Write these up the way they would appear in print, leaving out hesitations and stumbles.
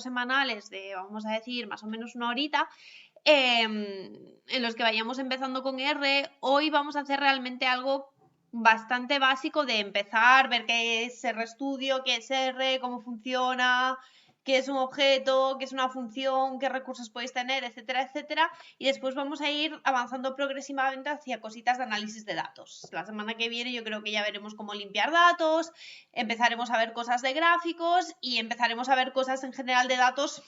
semanales de, vamos a decir, más o menos una horita, en los que vayamos empezando con R. Hoy vamos a hacer realmente algo bastante básico de empezar, ver qué es RStudio, qué es R, cómo funciona, qué es un objeto, qué es una función, qué recursos podéis tener, etcétera, etcétera. Y después vamos a ir avanzando progresivamente hacia cositas de análisis de datos. La semana que viene yo creo que ya veremos cómo limpiar datos, empezaremos a ver cosas de gráficos y empezaremos a ver cosas en general de datos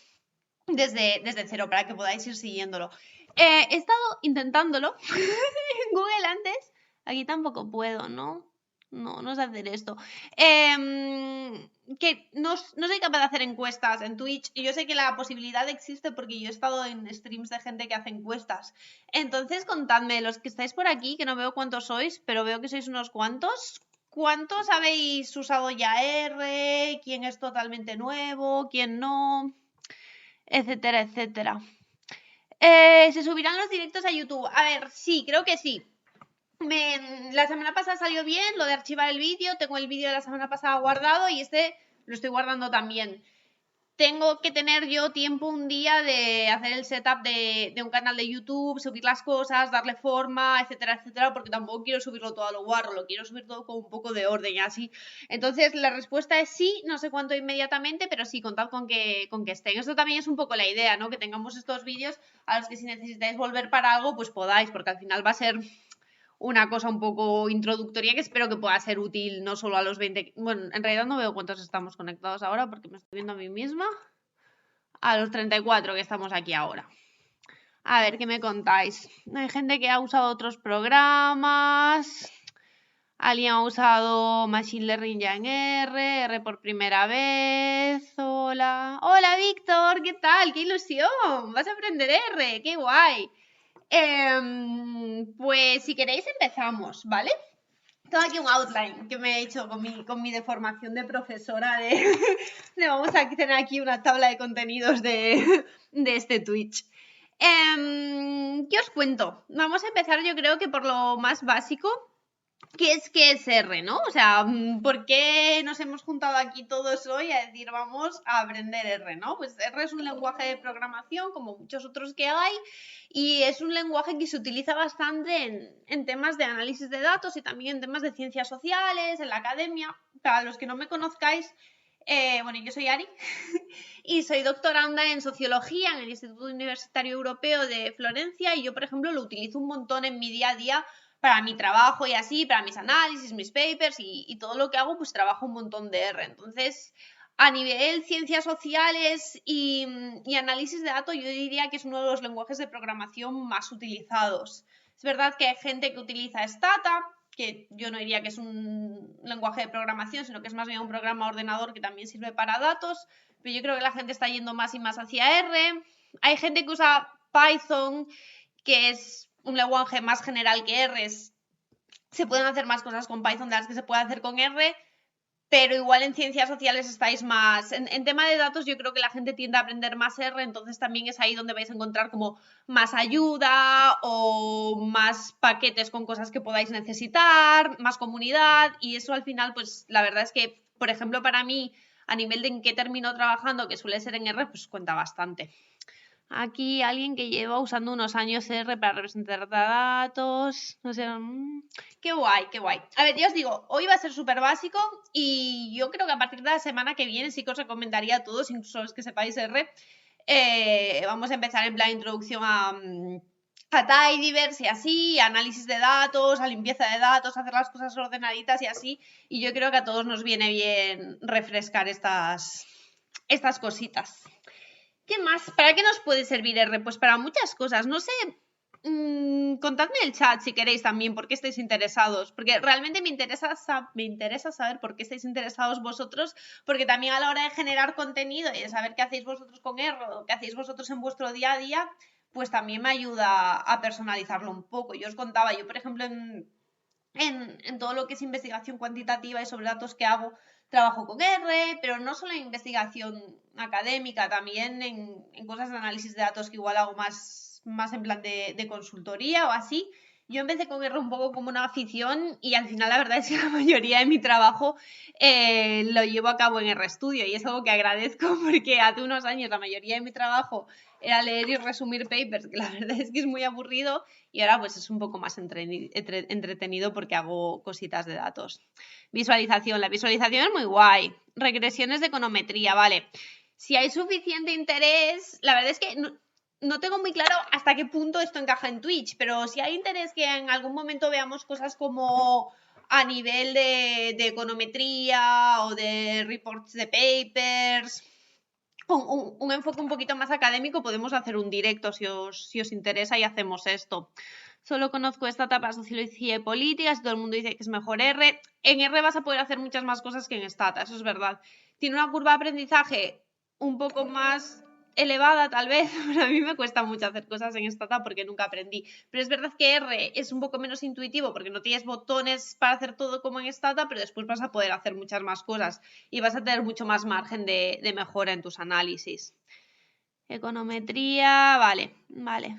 desde cero para que podáis ir siguiéndolo. He estado intentándolo en Google antes. Aquí tampoco puedo, ¿no? No sé hacer esto. Que no soy capaz de hacer encuestas en Twitch. Y yo sé que la posibilidad existe porque yo he estado en streams de gente que hace encuestas. Entonces, contadme, los que estáis por aquí, que no veo cuántos sois, pero veo que sois unos cuantos. ¿Cuántos habéis usado ya R? ¿Quién es totalmente nuevo? ¿Quién no? Etcétera, etcétera. ¿Se subirán los directos a YouTube? A ver, sí, creo que sí. La semana pasada salió bien lo de archivar el vídeo. Tengo el vídeo de la semana pasada guardado y este lo estoy guardando también. Tengo que tener yo tiempo un día de hacer el setup de un canal de YouTube, subir las cosas, darle forma, etcétera, etcétera, porque tampoco quiero subirlo todo a lo guarro, lo quiero subir todo con un poco de orden y así. Entonces la respuesta es sí, no sé cuánto inmediatamente, pero sí, contad con que estén. Esto también es un poco la idea, ¿no? Que tengamos estos vídeos a los que si necesitáis volver para algo, pues podáis, porque al final va a ser una cosa un poco introductoria que espero que pueda ser útil no solo a los 20... Bueno, en realidad no veo cuántos estamos conectados ahora porque me estoy viendo a mí misma. A los 34 que estamos aquí ahora. A ver, ¿qué me contáis? Hay gente que ha usado otros programas. Alguien ha usado Machine Learning ya en R por primera vez. Hola. Hola, Víctor, ¿qué tal? ¡Qué ilusión! Vas a aprender R, qué guay. Pues si queréis empezamos, ¿vale? Tengo aquí un outline que me he hecho con mi deformación de profesora de vamos a tener aquí una tabla de contenidos de este Twitch. ¿Qué os cuento? Vamos a empezar yo creo que por lo más básico, ¿qué es R, no? O sea, ¿por qué nos hemos juntado aquí todos hoy a decir vamos a aprender R, no? Pues R es un lenguaje de programación como muchos otros que hay y es un lenguaje que se utiliza bastante en temas de análisis de datos y también en temas de ciencias sociales, en la academia. Para los que no me conozcáis, bueno, yo soy Ari y soy doctoranda en sociología en el Instituto Universitario Europeo de Florencia y yo, por ejemplo, lo utilizo un montón en mi día a día para mi trabajo y así, para mis análisis, mis papers y todo lo que hago, pues trabajo un montón de R. Entonces, a nivel ciencias sociales y análisis de datos, yo diría que es uno de los lenguajes de programación más utilizados. Es verdad que hay gente que utiliza Stata, que yo no diría que es un lenguaje de programación, sino que es más bien un programa ordenador que también sirve para datos, pero yo creo que la gente está yendo más y más hacia R. Hay gente que usa Python, que es un lenguaje más general que R. Se pueden hacer más cosas con Python de las que se puede hacer con R, pero igual en ciencias sociales estáis más... En tema de datos yo creo que la gente tiende a aprender más R, entonces también es ahí donde vais a encontrar como más ayuda o más paquetes con cosas que podáis necesitar, más comunidad y eso al final pues la verdad es que, por ejemplo, para mí a nivel de en qué termino trabajando, que suele ser en R, pues cuenta bastante. Aquí alguien que lleva usando unos años R para representar datos. No sé. Qué guay, qué guay. A ver, ya os digo, hoy va a ser súper básico y yo creo que a partir de la semana que viene sí que os recomendaría a todos, incluso los que sepáis R. Vamos a empezar en plan introducción a tidyverse y así, análisis de datos, a limpieza de datos, hacer las cosas ordenaditas y así. Y yo creo que a todos nos viene bien refrescar estas cositas. ¿Qué más? ¿Para qué nos puede servir R? Pues para muchas cosas. No sé, contadme en el chat si queréis también por qué estáis interesados, porque realmente me interesa saber por qué estáis interesados vosotros, porque también a la hora de generar contenido y de saber qué hacéis vosotros con R o qué hacéis vosotros en vuestro día a día, pues también me ayuda a personalizarlo un poco. Yo os contaba, yo por ejemplo en todo lo que es investigación cuantitativa y sobre datos que hago, trabajo con R, pero no solo en investigación académica, también en cosas de análisis de datos que igual hago más en plan de consultoría o así. Yo empecé con R un poco como una afición y al final la verdad es que la mayoría de mi trabajo lo llevo a cabo en RStudio y es algo que agradezco porque hace unos años la mayoría de mi trabajo era leer y resumir papers, que la verdad es que es muy aburrido y ahora pues es un poco más entretenido porque hago cositas de datos. Visualización, la visualización es muy guay. Regresiones de econometría, vale. Si hay suficiente interés, la verdad es que no tengo muy claro hasta qué punto esto encaja en Twitch, pero si hay interés que en algún momento veamos cosas como a nivel de econometría o de reports de papers, un enfoque un poquito más académico, podemos hacer un directo si os interesa y hacemos esto. Solo conozco esta etapa sociología y política, si todo el mundo dice que es mejor R. En R vas a poder hacer muchas más cosas que en Stata, eso es verdad. Tiene una curva de aprendizaje un poco más elevada tal vez, pero a mí me cuesta mucho hacer cosas en Stata porque nunca aprendí, pero es verdad que R es un poco menos intuitivo porque no tienes botones para hacer todo como en Stata, pero después vas a poder hacer muchas más cosas y vas a tener mucho más margen de mejora en tus análisis. Econometría, vale,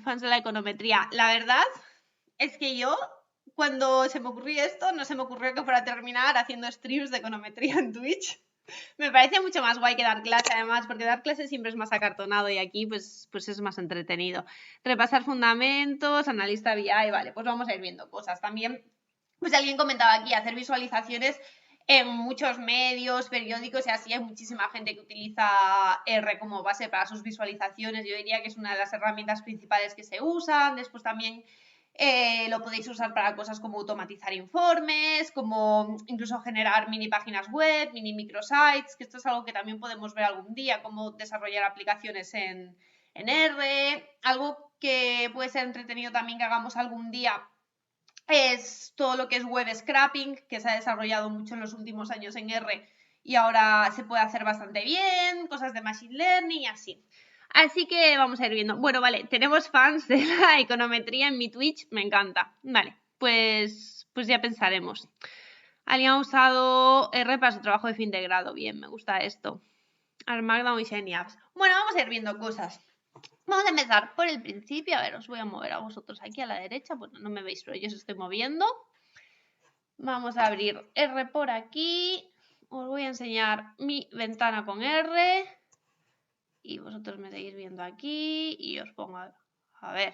fans de la econometría. La verdad es que yo, cuando se me ocurrió esto, no se me ocurrió que fuera terminar haciendo streams de econometría en Twitch. Me parece mucho más guay que dar clase, además, porque dar clase siempre es más acartonado y aquí pues es más entretenido. Repasar fundamentos, analista BI, vale, pues vamos a ir viendo cosas. También, pues alguien comentaba aquí, hacer visualizaciones en muchos medios, periódicos y así hay muchísima gente que utiliza R como base para sus visualizaciones. Yo diría que es una de las herramientas principales que se usan. Después también lo podéis usar para cosas como automatizar informes, como incluso generar mini páginas web, mini microsites, que esto es algo que también podemos ver algún día, cómo desarrollar aplicaciones en R. Algo que puede ser entretenido también que hagamos algún día es todo lo que es web scraping, que se ha desarrollado mucho en los últimos años en R y ahora se puede hacer bastante bien, cosas de machine learning y así. Así que vamos a ir viendo. Bueno, vale, tenemos fans de la econometría en mi Twitch, me encanta. Vale, pues ya pensaremos. Alguien ha usado R para su trabajo de fin de grado. Bien, me gusta esto. Markdown y Shiny Apps. Bueno, vamos a ir viendo cosas. Vamos a empezar por el principio. A ver, os voy a mover a vosotros aquí a la derecha. Bueno, no me veis, pero yo os estoy moviendo. Vamos a abrir R por aquí. Os voy a enseñar mi ventana con R. Y vosotros me seguís viendo aquí. Y os pongo a ver.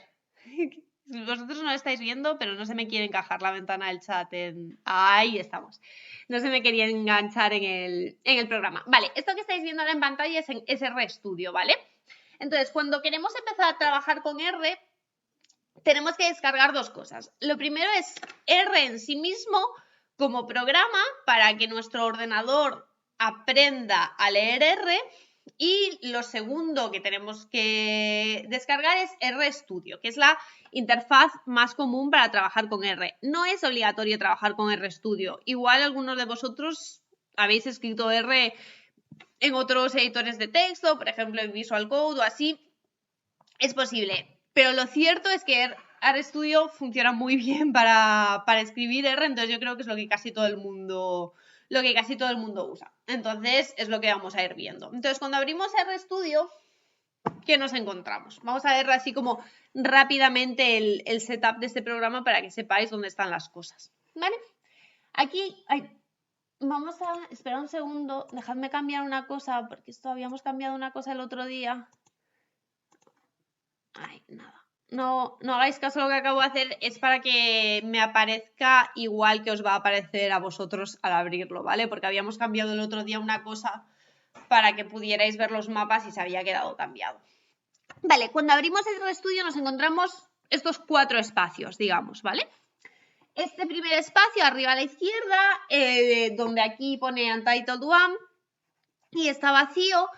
Vosotros no lo estáis viendo, pero no se me quiere encajar la ventana del chat en... Ahí estamos. No se me quería enganchar en el programa. Vale, esto que estáis viendo ahora en pantalla es RStudio, ¿vale? Entonces, cuando queremos empezar a trabajar con R, tenemos que descargar dos cosas. Lo primero es R en sí mismo como programa para que nuestro ordenador aprenda a leer R. Y lo segundo que tenemos que descargar es RStudio, que es la interfaz más común para trabajar con R. No es obligatorio trabajar con RStudio. Igual algunos de vosotros habéis escrito R en otros editores de texto, por ejemplo en Visual Code o así, es posible. Pero lo cierto es que RStudio funciona muy bien para escribir R, entonces yo creo que es lo que casi todo el mundo usa. Entonces es lo que vamos a ir viendo. Entonces cuando abrimos RStudio, ¿qué nos encontramos? Vamos a ver así como rápidamente el setup de este programa para que sepáis dónde están las cosas. ¿Vale? Aquí vamos a esperar un segundo, dejadme cambiar una cosa, porque esto habíamos cambiado una cosa el otro día. Ay, nada. No hagáis caso a lo que acabo de hacer, es para que me aparezca igual que os va a aparecer a vosotros al abrirlo, ¿vale? Porque habíamos cambiado el otro día una cosa para que pudierais ver los mapas y se había quedado cambiado. Vale, cuando abrimos el RStudio nos encontramos estos 4 espacios, digamos, ¿vale? Este primer espacio arriba a la izquierda, donde aquí pone Untitled One y está vacío,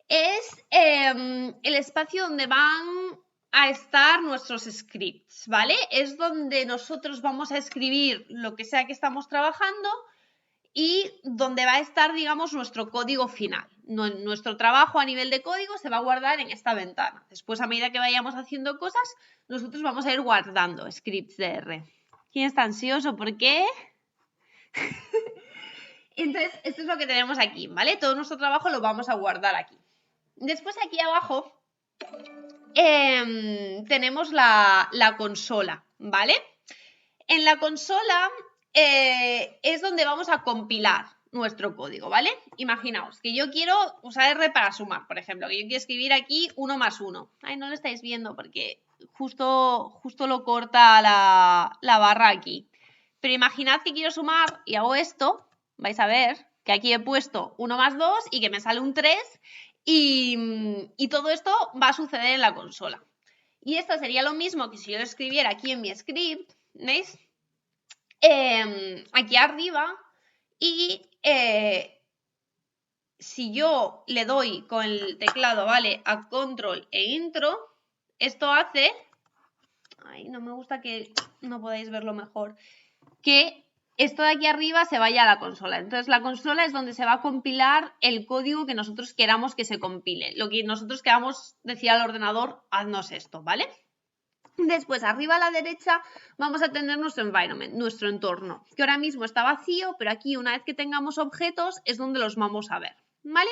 es el espacio donde van a estar nuestros scripts, ¿vale? Es donde nosotros vamos a escribir lo que sea que estamos trabajando y donde va a estar, digamos, nuestro código final. Nuestro trabajo a nivel de código se va a guardar en esta ventana. Después, a medida que vayamos haciendo cosas, nosotros vamos a ir guardando scripts de R. ¿Quién está ansioso? ¿Por qué? Entonces, esto es lo que tenemos aquí, ¿vale? Todo nuestro trabajo lo vamos a guardar aquí. Después, aquí abajo, tenemos la consola, ¿vale? En la consola es donde vamos a compilar nuestro código, ¿vale? Imaginaos que yo quiero usar R para sumar, por ejemplo, que yo quiero escribir aquí 1 más 1. Ay, no lo estáis viendo porque justo lo corta la barra aquí. Pero imaginad que quiero sumar y hago esto, vais a ver que aquí he puesto 1 más 2 y que me sale un 3 y todo esto va a suceder en la consola. Y esto sería lo mismo que si yo lo escribiera aquí en mi script, ¿veis? Aquí arriba y si yo le doy con el teclado, ¿vale? A control e intro, esto hace, ay, no me gusta que no podáis verlo mejor, que esto de aquí arriba se vaya a la consola. Entonces la consola es donde se va a compilar el código que nosotros queramos que se compile. Lo que nosotros queramos decir al ordenador, haznos esto, ¿vale? Después, arriba a la derecha, vamos a tener nuestro environment, nuestro entorno, que ahora mismo está vacío, pero aquí una vez que tengamos objetos es donde los vamos a ver, ¿vale?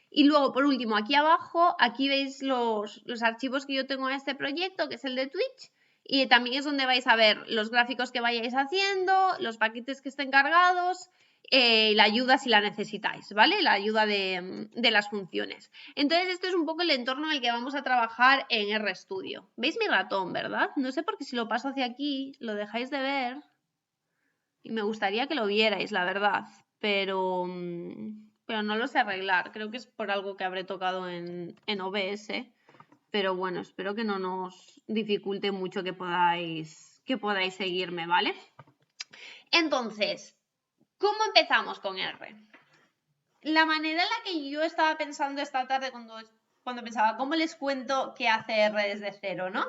Y luego, por último, aquí abajo, aquí veis los archivos que yo tengo en este proyecto, que es el de Twitch, y también es donde vais a ver los gráficos que vayáis haciendo, los paquetes que estén cargados, la ayuda si la necesitáis, ¿vale? La ayuda de las funciones. Entonces, esto es un poco el entorno en el que vamos a trabajar en RStudio. ¿Veis mi ratón, verdad? No sé por qué si lo paso hacia aquí, lo dejáis de ver. Y me gustaría que lo vierais, la verdad. Pero no lo sé arreglar. Creo que es por algo que habré tocado en OBS. Pero bueno, espero que no nos dificulte mucho que podáis seguirme, ¿vale? Entonces, ¿cómo empezamos con R? La manera en la que yo estaba pensando esta tarde cuando pensaba, ¿cómo les cuento qué hace R desde cero, no?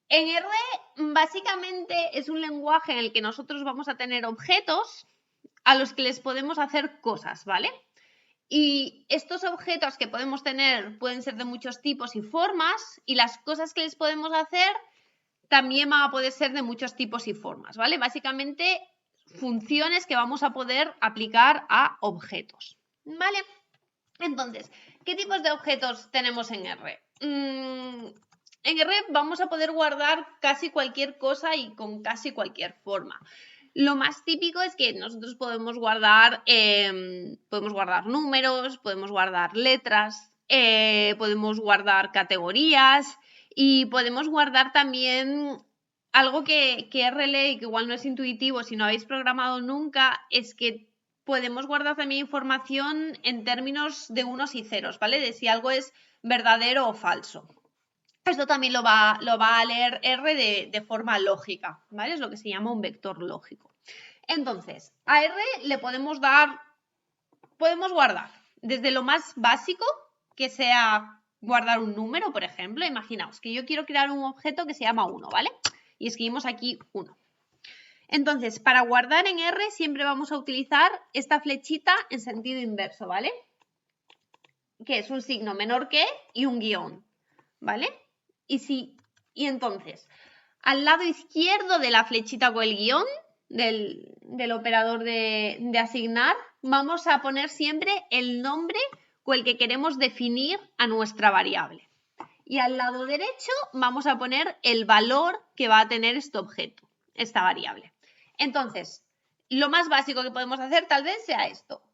En R, básicamente, es un lenguaje en el que nosotros vamos a tener objetos a los que les podemos hacer cosas, ¿vale? Y estos objetos que podemos tener pueden ser de muchos tipos y formas, y las cosas que les podemos hacer también van a poder ser de muchos tipos y formas, ¿vale? Básicamente, funciones que vamos a poder aplicar a objetos, ¿vale? Entonces, ¿qué tipos de objetos tenemos en R? En R vamos a poder guardar casi cualquier cosa y con casi cualquier forma. Lo más típico es que nosotros podemos guardar números, podemos guardar letras, podemos guardar categorías y podemos guardar también algo que R lee y que igual no es intuitivo si no habéis programado nunca, es que podemos guardar también información en términos de unos y ceros, ¿vale? De si algo es verdadero o falso. Esto también lo va a leer R de forma lógica, ¿vale? Es lo que se llama un vector lógico. Entonces, a R le podemos guardar desde lo más básico, que sea guardar un número, por ejemplo. Imaginaos que yo quiero crear un objeto que se llama 1, ¿vale? Y escribimos aquí 1. Entonces, para guardar en R siempre vamos a utilizar esta flechita en sentido inverso, ¿vale? Que es un signo menor que y un guión, ¿vale? Y entonces, al lado izquierdo de la flechita con el guión del operador de asignar, vamos a poner siempre el nombre con el que queremos definir a nuestra variable. Y al lado derecho vamos a poner el valor que va a tener este objeto, esta variable. Entonces, lo más básico que podemos hacer tal vez sea esto.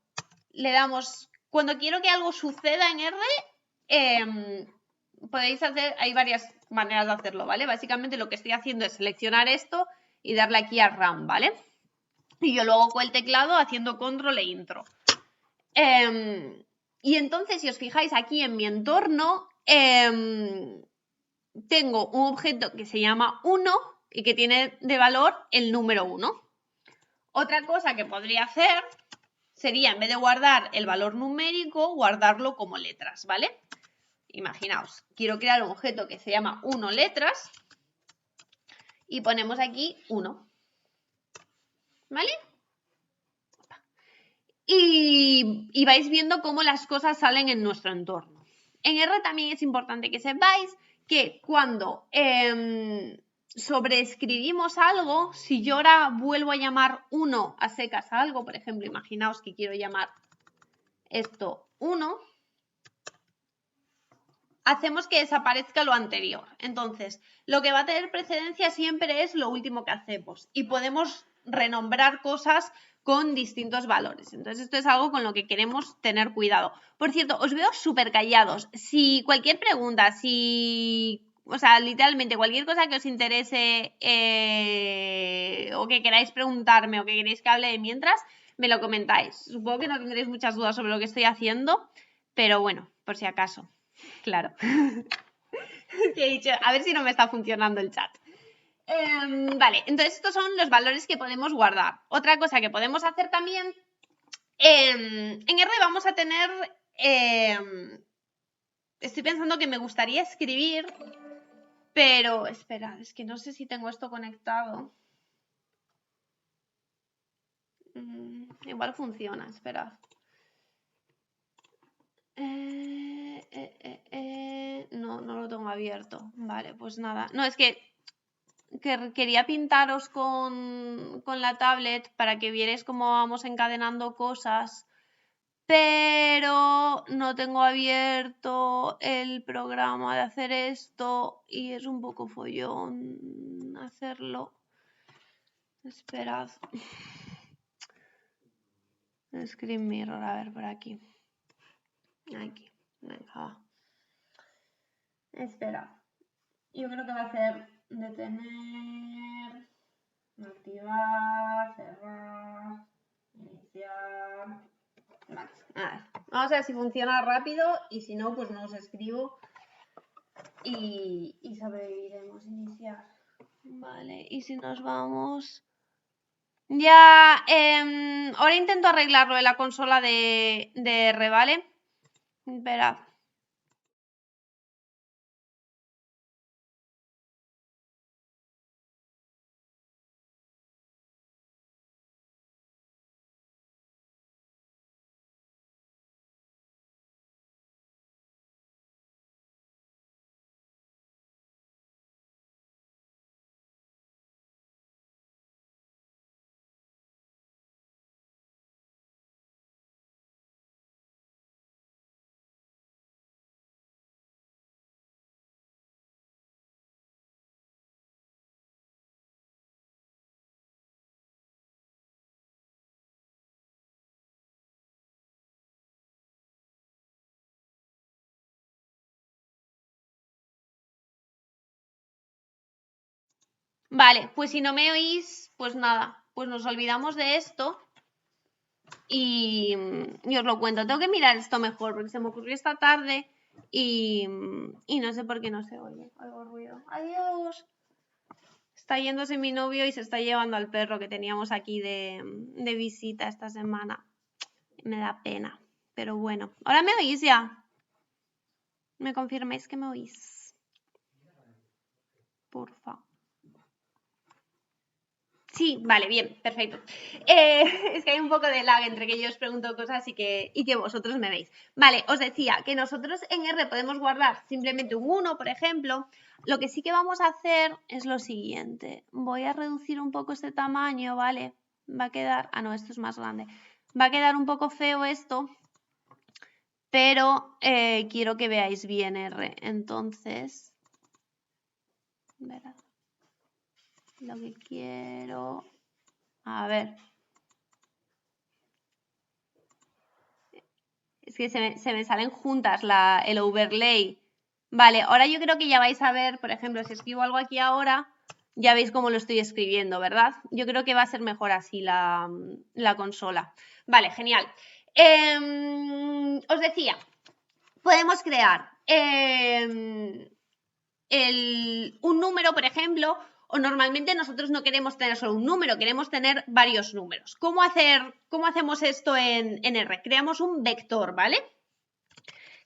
Le damos, cuando quiero que algo suceda en R, podéis hacer, hay varias maneras de hacerlo, ¿vale? Básicamente lo que estoy haciendo es seleccionar esto y darle aquí a Run, ¿vale? Y yo luego con el teclado haciendo control e intro. Y entonces, si os fijáis aquí en mi entorno, tengo un objeto que se llama 1 y que tiene de valor el número 1. Otra cosa que podría hacer sería, en vez de guardar el valor numérico, guardarlo como letras, ¿vale? Imaginaos, quiero crear un objeto que se llama 1 letras y ponemos aquí 1, ¿vale? Y vais viendo cómo las cosas salen en nuestro entorno. En R también es importante que sepáis que cuando sobreescribimos algo, si yo ahora vuelvo a llamar 1 a secas a algo, por ejemplo, imaginaos que quiero llamar esto 1, hacemos que desaparezca lo anterior. Entonces, lo que va a tener precedencia siempre es lo último que hacemos y podemos renombrar cosas con distintos valores. Entonces, esto es algo con lo que queremos tener cuidado. Por cierto, os veo súper callados. Si cualquier pregunta, o sea, literalmente cualquier cosa que os interese o que queráis preguntarme o que queréis que hable de mientras, me lo comentáis. Supongo que no tendréis muchas dudas sobre lo que estoy haciendo, pero bueno, por si acaso. Claro. Que he dicho, a ver si no me está funcionando el chat. Vale, entonces estos son los valores que podemos guardar. Otra cosa que podemos hacer también, en R vamos a tener, estoy pensando que me gustaría escribir, pero esperad, es que no sé si tengo esto conectado. Igual funciona, esperad. No, no lo tengo abierto. Vale, pues nada. No, es que quería pintaros con la tablet para que vierais cómo vamos encadenando cosas, pero no tengo abierto el programa de hacer esto y es un poco follón hacerlo. Esperad. Screen Mirror, a ver, por aquí. Aquí, venga, va. Espera. Yo creo que va a ser detener, activar, cerrar, iniciar. Vale, a ver. Vamos a ver si funciona rápido y si no, pues no os escribo y sobreviviremos. Iniciar. Vale, y si nos vamos... Ya, ahora intento arreglarlo en la consola de R, ¿vale? Esperad. Vale, pues si no me oís, pues nada, pues nos olvidamos de esto y os lo cuento. Tengo que mirar esto mejor porque se me ocurrió esta tarde y no sé por qué no se oye. Oigo ruido. Adiós. Está yéndose mi novio y se está llevando al perro que teníamos aquí de visita esta semana. Me da pena, pero bueno. ¿Ahora me oís ya? ¿Me confirmáis que me oís? Porfa. Sí, vale, bien, perfecto. Es que hay un poco de lag entre que yo os pregunto cosas y que vosotros me veis. Vale, os decía que nosotros en R podemos guardar simplemente un 1, por ejemplo. Lo que sí que vamos a hacer es lo siguiente. Voy a reducir un poco este tamaño, ¿vale? Va a quedar... Ah, no, esto es más grande. Va a quedar un poco feo esto, pero quiero que veáis bien R. Entonces... ¿verdad? Lo que quiero... A ver... Es que se me salen juntas el overlay. Vale, ahora yo creo que ya vais a ver, por ejemplo, si escribo algo aquí ahora, ya veis cómo lo estoy escribiendo, ¿verdad? Yo creo que va a ser mejor así la consola. Vale, genial. Os decía, podemos crear un número, por ejemplo, o normalmente nosotros no queremos tener solo un número, queremos tener varios números. ¿Cómo hacemos esto en R? Creamos un vector, ¿vale?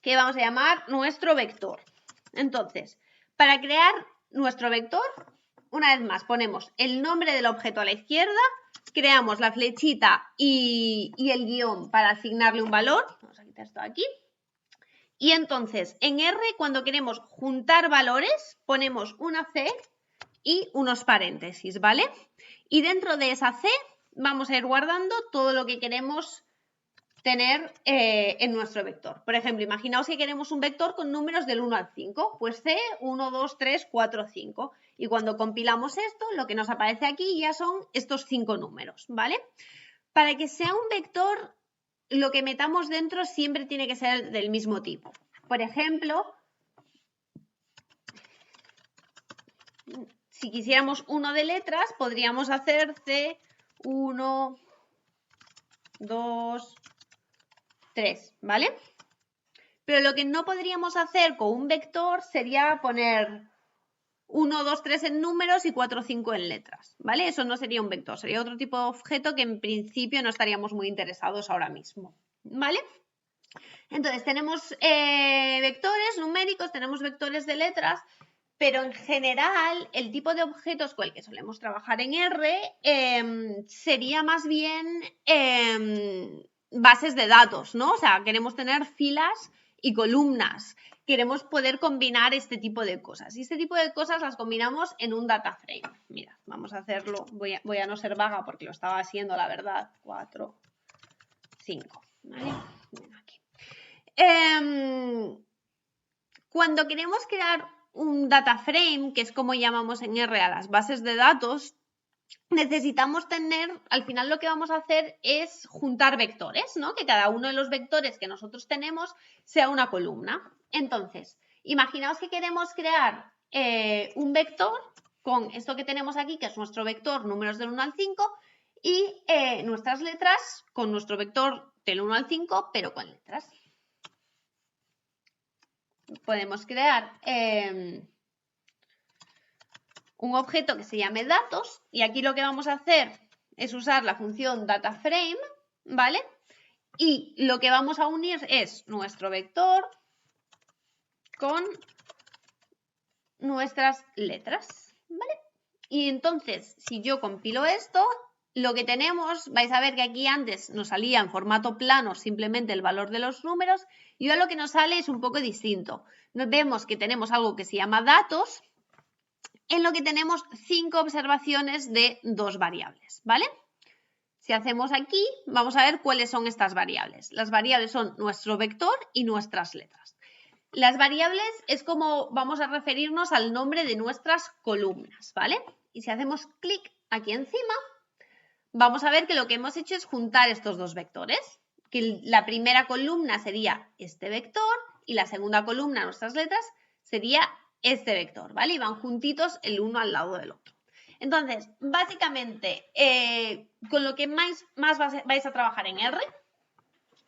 Que vamos a llamar nuestro vector. Entonces, para crear nuestro vector, una vez más ponemos el nombre del objeto a la izquierda, creamos la flechita y el guión para asignarle un valor. Vamos a quitar esto de aquí. Y entonces, en R, cuando queremos juntar valores, ponemos una C y unos paréntesis, ¿vale? Y dentro de esa C vamos a ir guardando todo lo que queremos tener en nuestro vector. Por ejemplo, imaginaos que queremos un vector con números del 1 al 5, pues C, 1, 2, 3, 4, 5. Y cuando compilamos esto, lo que nos aparece aquí ya son estos 5 números, ¿vale? Para que sea un vector, lo que metamos dentro siempre tiene que ser del mismo tipo. Por ejemplo, si quisiéramos uno de letras, podríamos hacer C1, 2, 3, ¿vale? Pero lo que no podríamos hacer con un vector sería poner 1, 2, 3 en números y 4, 5 en letras, ¿vale? Eso no sería un vector, sería otro tipo de objeto que en principio no estaríamos muy interesados ahora mismo, ¿vale? Entonces tenemos vectores numéricos, tenemos vectores de letras, pero en general el tipo de objetos con el que solemos trabajar en R sería más bien bases de datos, ¿no? O sea, queremos tener filas y columnas, queremos poder combinar este tipo de cosas. Y este tipo de cosas las combinamos en un data frame. Mira, vamos a hacerlo, voy a no ser vaga porque lo estaba haciendo, la verdad. 4, 5, ¿vale? Aquí. Cuando queremos crear un data frame, que es como llamamos en R a las bases de datos, necesitamos tener, al final lo que vamos a hacer es juntar vectores, ¿no? Que cada uno de los vectores que nosotros tenemos sea una columna. Entonces, imaginaos que queremos crear un vector con esto que tenemos aquí, que es nuestro vector números del 1 al 5, y nuestras letras con nuestro vector del 1 al 5, pero con letras. Podemos crear un objeto que se llame datos y aquí lo que vamos a hacer es usar la función dataFrame, ¿vale? Y lo que vamos a unir es nuestro vector con nuestras letras, ¿vale? Y entonces, si yo compilo esto, lo que tenemos, vais a ver que aquí antes nos salía en formato plano simplemente el valor de los números y ahora lo que nos sale es un poco distinto. Nos vemos que tenemos algo que se llama datos, en lo que tenemos 5 observaciones de 2 variables, ¿vale? Si hacemos aquí, vamos a ver cuáles son estas variables. Las variables son nuestro vector y nuestras letras. Las variables es como vamos a referirnos al nombre de nuestras columnas, ¿vale? Y si hacemos clic aquí encima, vamos a ver que lo que hemos hecho es juntar estos dos vectores, que la primera columna sería este vector y la segunda columna, nuestras letras, sería este vector, ¿vale? Y van juntitos el uno al lado del otro. Entonces, básicamente, con lo que más vais a trabajar en R,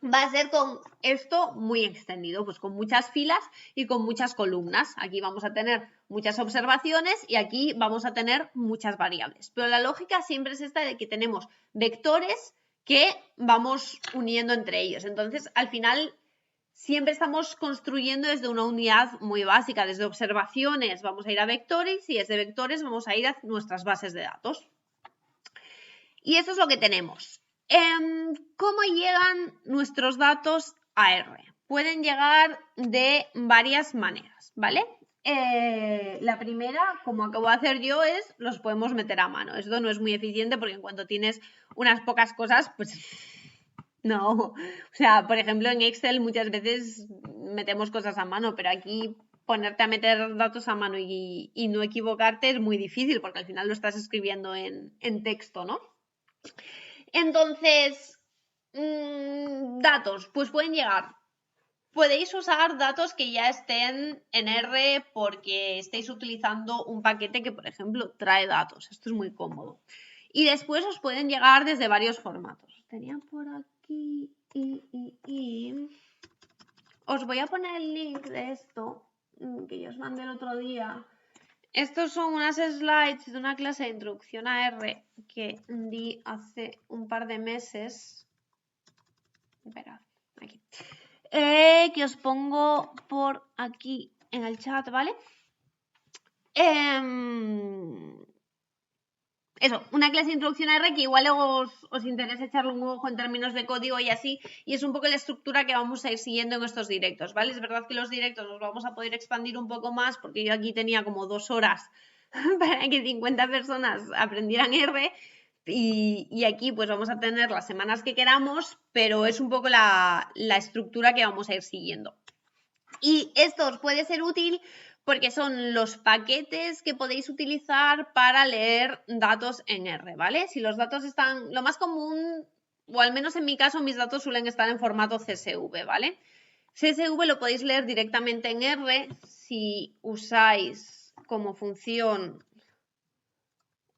va a ser con esto muy extendido, pues con muchas filas y con muchas columnas. Aquí vamos a tener muchas observaciones y aquí vamos a tener muchas variables. Pero la lógica siempre es esta de que tenemos vectores que vamos uniendo entre ellos. Entonces, al final, siempre estamos construyendo desde una unidad muy básica, desde observaciones vamos a ir a vectores y desde vectores vamos a ir a nuestras bases de datos. Y eso es lo que tenemos. ¿Cómo llegan nuestros datos a R? Pueden llegar de varias maneras, ¿vale? La primera, como acabo de hacer yo, es los podemos meter a mano. Esto no es muy eficiente porque en cuanto tienes unas pocas cosas, pues no. O sea, por ejemplo, en Excel muchas veces metemos cosas a mano, pero aquí ponerte a meter datos a mano y no equivocarte es muy difícil porque al final lo estás escribiendo en texto, ¿no? Entonces, datos, pues pueden llegar. Podéis usar datos que ya estén en R porque estéis utilizando un paquete que, por ejemplo, trae datos. Esto es muy cómodo. Y después os pueden llegar desde varios formatos. Tenía por aquí Os voy a poner el link de esto que yo os mandé el otro día. Estos son unas slides de una clase de introducción a R que di hace un par de meses. Esperad, aquí. Que os pongo por aquí en el chat, ¿vale? Eso, una clase de introducción a R que igual os interesa echarle un ojo en términos de código y así, y es un poco la estructura que vamos a ir siguiendo en estos directos, ¿vale? Es verdad que los directos los vamos a poder expandir un poco más porque yo aquí tenía como 2 horas para que 50 personas aprendieran R, Y aquí pues vamos a tener las semanas que queramos, pero es un poco la estructura que vamos a ir siguiendo. Y esto os puede ser útil porque son los paquetes que podéis utilizar para leer datos en R, ¿vale? Si los datos están, lo más común, o al menos en mi caso, mis datos suelen estar en formato CSV, ¿vale? CSV lo podéis leer directamente en R si usáis como función,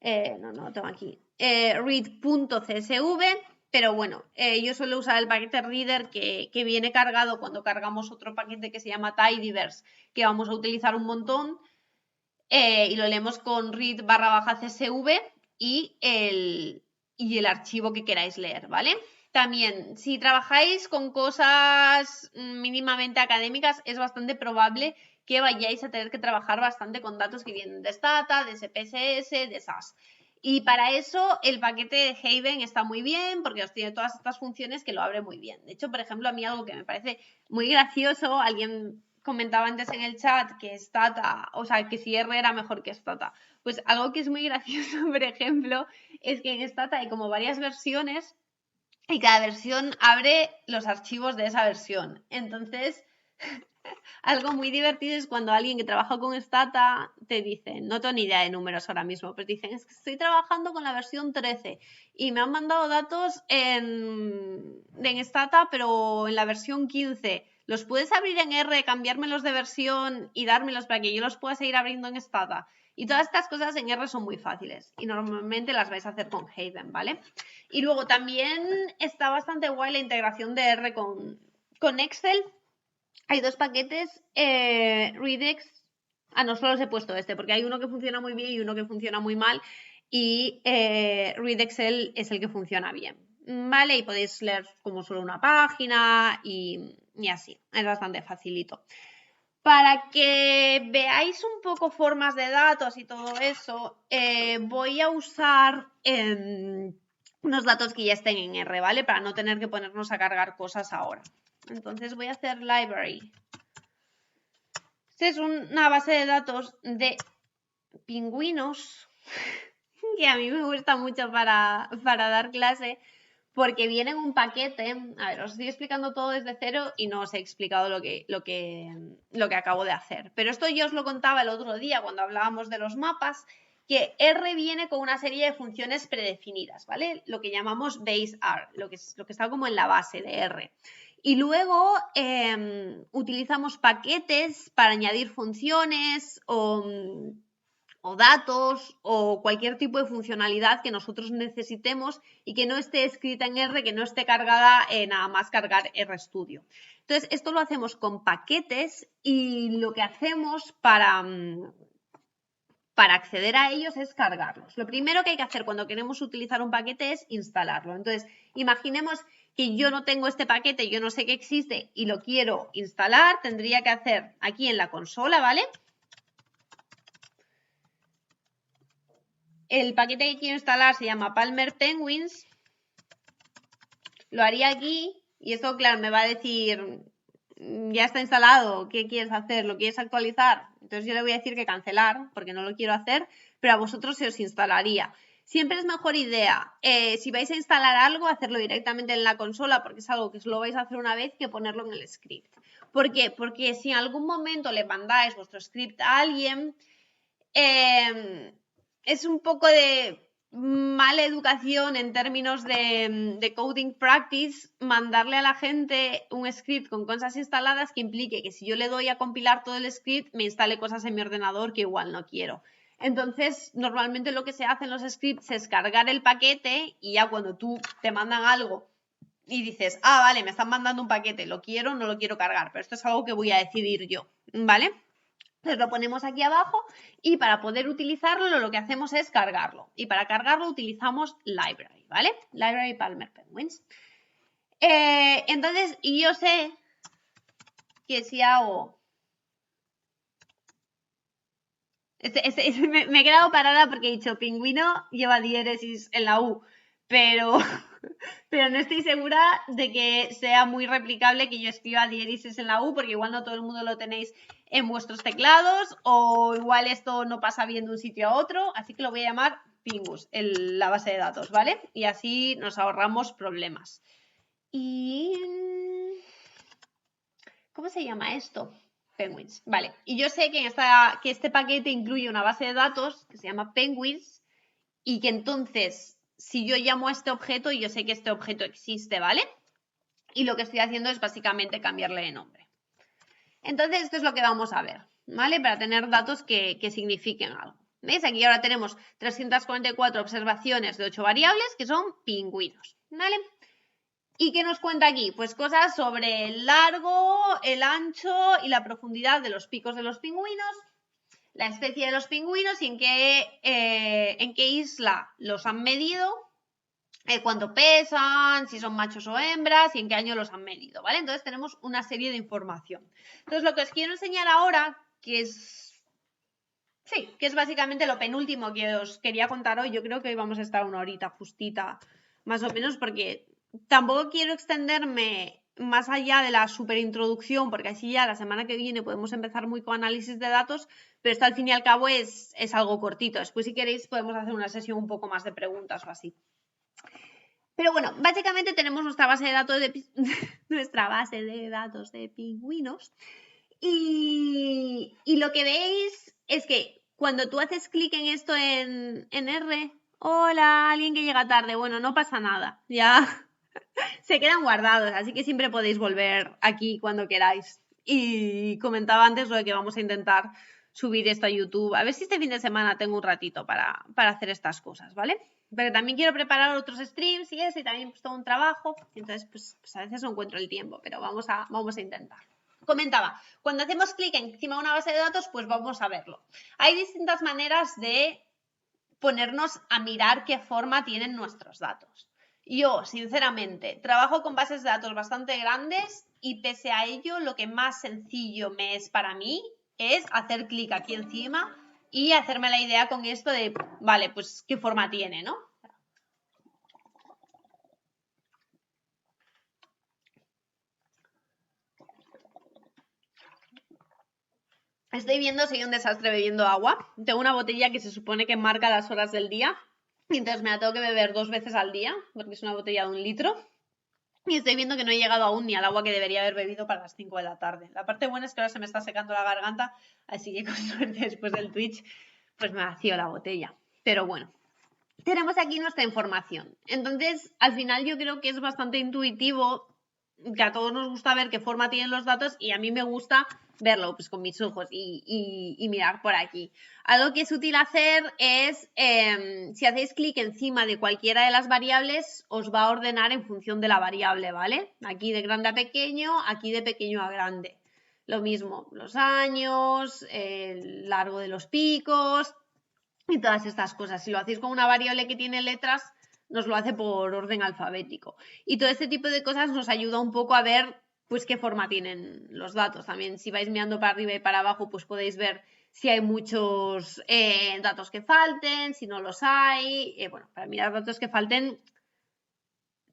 no tengo aquí, read.csv, pero bueno, yo suelo usar el paquete reader que viene cargado cuando cargamos otro paquete que se llama tidyverse, que vamos a utilizar un montón, y lo leemos con read/csv y el archivo que queráis leer, ¿vale? También, si trabajáis con cosas mínimamente académicas, es bastante probable que vayáis a tener que trabajar bastante con datos que vienen de Stata, de SPSS, de SAS. Y para eso el paquete de Haven está muy bien porque os tiene todas estas funciones que lo abre muy bien. De hecho, por ejemplo, a mí algo que me parece muy gracioso, alguien comentaba antes en el chat que Stata, o sea, que si R era mejor que Stata. Pues algo que es muy gracioso, por ejemplo, es que en Stata hay como varias versiones y cada versión abre los archivos de esa versión. Entonces, algo muy divertido es cuando alguien que trabaja con Stata te dice, no tengo ni idea de números ahora mismo, pero te dicen, es que estoy trabajando con la versión 13 y me han mandado datos en Stata, pero en la versión 15. ¿Los puedes abrir en R, cambiármelos de versión y dármelos para que yo los pueda seguir abriendo en Stata? Y todas estas cosas en R son muy fáciles y normalmente las vais a hacer con Haven, ¿vale? Y luego también está bastante guay la integración de R con Excel. Hay dos paquetes, Redex, no solo os he puesto este, porque hay uno que funciona muy bien y uno que funciona muy mal, y Redexcel es el que funciona bien, ¿vale? Y podéis leer como solo una página y así, es bastante facilito. Para que veáis un poco formas de datos y todo eso, voy a usar unos datos que ya estén en R, ¿vale? Para no tener que ponernos a cargar cosas ahora. Entonces voy a hacer library. Esta es una base de datos de pingüinos que a mí me gusta mucho para dar clase porque viene en un paquete. A ver, os estoy explicando todo desde cero y no os he explicado lo que acabo de hacer. Pero esto yo os lo contaba el otro día cuando hablábamos de los mapas, que R viene con una serie de funciones predefinidas, ¿vale? Lo que llamamos base R, lo que está como en la base de R. Y luego utilizamos paquetes para añadir funciones o datos o cualquier tipo de funcionalidad que nosotros necesitemos y que no esté escrita en R, que no esté cargada en nada más cargar RStudio. Entonces, esto lo hacemos con paquetes y lo que hacemos para acceder a ellos es cargarlos. Lo primero que hay que hacer cuando queremos utilizar un paquete es instalarlo. Entonces, imaginemos que yo no tengo este paquete, yo no sé que existe y lo quiero instalar, tendría que hacer aquí en la consola, ¿vale? El paquete que quiero instalar se llama Palmer Penguins. Lo haría aquí y esto, claro, me va a decir, ya está instalado, ¿qué quieres hacer? ¿Lo quieres actualizar? Entonces yo le voy a decir que cancelar porque no lo quiero hacer, pero a vosotros se os instalaría. Siempre es mejor idea, si vais a instalar algo, hacerlo directamente en la consola porque es algo que solo vais a hacer una vez que ponerlo en el script. ¿Por qué? Porque si en algún momento le mandáis vuestro script a alguien, es un poco de mala educación en términos de coding practice mandarle a la gente un script con cosas instaladas que implique que si yo le doy a compilar todo el script me instale cosas en mi ordenador que igual no quiero. Entonces, normalmente lo que se hace en los scripts es cargar el paquete y ya cuando tú te mandan algo y dices, vale, me están mandando un paquete, lo quiero o no lo quiero cargar, pero esto es algo que voy a decidir yo, ¿vale? Entonces lo ponemos aquí abajo y para poder utilizarlo lo que hacemos es cargarlo. Y para cargarlo utilizamos library, ¿vale? Library Palmer Penguins. Entonces, y yo sé que si hago... me he quedado parada porque he dicho pingüino lleva diéresis en la U, pero no estoy segura de que sea muy replicable que yo escriba diéresis en la U, porque igual no todo el mundo lo tenéis en vuestros teclados o igual esto no pasa bien de un sitio a otro, así que lo voy a llamar Pingus, la base de datos, ¿vale? Y así nos ahorramos problemas. Y... ¿cómo se llama esto? Penguins, vale. Y yo sé que este paquete incluye una base de datos que se llama Penguins y que entonces, si yo llamo a este objeto, yo sé que este objeto existe, ¿vale? Y lo que estoy haciendo es básicamente cambiarle de nombre. Entonces, esto es lo que vamos a ver, ¿vale? Para tener datos que signifiquen algo. ¿Veis? Aquí ahora tenemos 344 observaciones de 8 variables que son pingüinos, ¿vale? ¿Y qué nos cuenta aquí? Pues cosas sobre el largo, el ancho y la profundidad de los picos de los pingüinos, la especie de los pingüinos y en qué isla los han medido, cuánto pesan, si son machos o hembras y en qué año los han medido, ¿vale? Entonces tenemos una serie de información. Entonces lo que os quiero enseñar ahora, que es básicamente lo penúltimo que os quería contar hoy. Yo creo que hoy vamos a estar una horita justita, más o menos, porque tampoco quiero extenderme más allá de la superintroducción, porque así ya la semana que viene podemos empezar muy con análisis de datos, pero esto al fin y al cabo es algo cortito. Después, si queréis, podemos hacer una sesión un poco más de preguntas o así. Pero bueno, básicamente tenemos nuestra base de datos de pingüinos y lo que veis es que cuando tú haces clic en esto en R, hola, alguien que llega tarde, bueno, no pasa nada, ya se quedan guardados, así que siempre podéis volver aquí cuando queráis. Y comentaba antes lo de que vamos a intentar subir esto a YouTube, a ver si este fin de semana tengo un ratito para hacer estas cosas, ¿vale? Pero también quiero preparar otros streams y eso, y también pues todo un trabajo, entonces pues a veces no encuentro el tiempo, pero vamos a intentar. Comentaba, cuando hacemos clic encima de una base de datos, pues vamos a verlo. Hay distintas maneras de ponernos a mirar qué forma tienen nuestros datos. Yo, sinceramente, trabajo con bases de datos bastante grandes y pese a ello, lo que más sencillo me es para mí es hacer clic aquí encima y hacerme la idea con esto de, vale, pues qué forma tiene, ¿no? Estoy viendo, soy un desastre bebiendo agua. Tengo una botella que se supone que marca las horas del día. Y entonces me la tengo que beber 2 veces al día, porque es una botella de 1 litro. Y estoy viendo que no he llegado aún ni al agua que debería haber bebido para las 5 de la tarde. La parte buena es que ahora se me está secando la garganta, así que con suerte después del Twitch, pues me vacío la botella. Pero bueno, tenemos aquí nuestra información. Entonces, al final yo creo que es bastante intuitivo, que a todos nos gusta ver qué forma tienen los datos y a mí me gusta verlo pues con mis ojos y mirar por aquí. Algo que es útil hacer es, si hacéis clic encima de cualquiera de las variables, os va a ordenar en función de la variable, ¿vale? Aquí de grande a pequeño, aquí de pequeño a grande. Lo mismo, los años, el largo de los picos y todas estas cosas. Si lo hacéis con una variable que tiene letras, nos lo hace por orden alfabético. Y todo este tipo de cosas nos ayuda un poco a ver pues qué forma tienen los datos. También si vais mirando para arriba y para abajo, pues podéis ver si hay muchos datos que falten, si no los hay. Bueno, para mirar datos que falten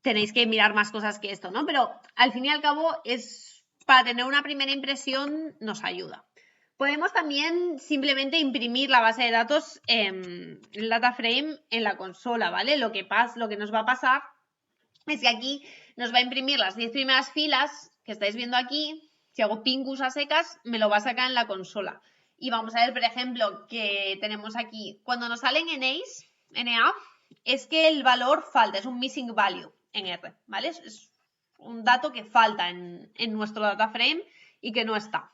tenéis que mirar más cosas que esto, ¿no? Pero al fin y al cabo es para tener una primera impresión nos ayuda. Podemos también simplemente imprimir la base de datos en el data frame en la consola, ¿vale? Lo que nos va a pasar es que aquí nos va a imprimir las 10 primeras filas que estáis viendo aquí. Si hago pingus a secas, me lo va a sacar en la consola. Y vamos a ver, por ejemplo, que tenemos aquí, cuando nos salen NA, es que el valor falta, es un missing value en R, ¿vale? Es un dato que falta en nuestro data frame y que no está.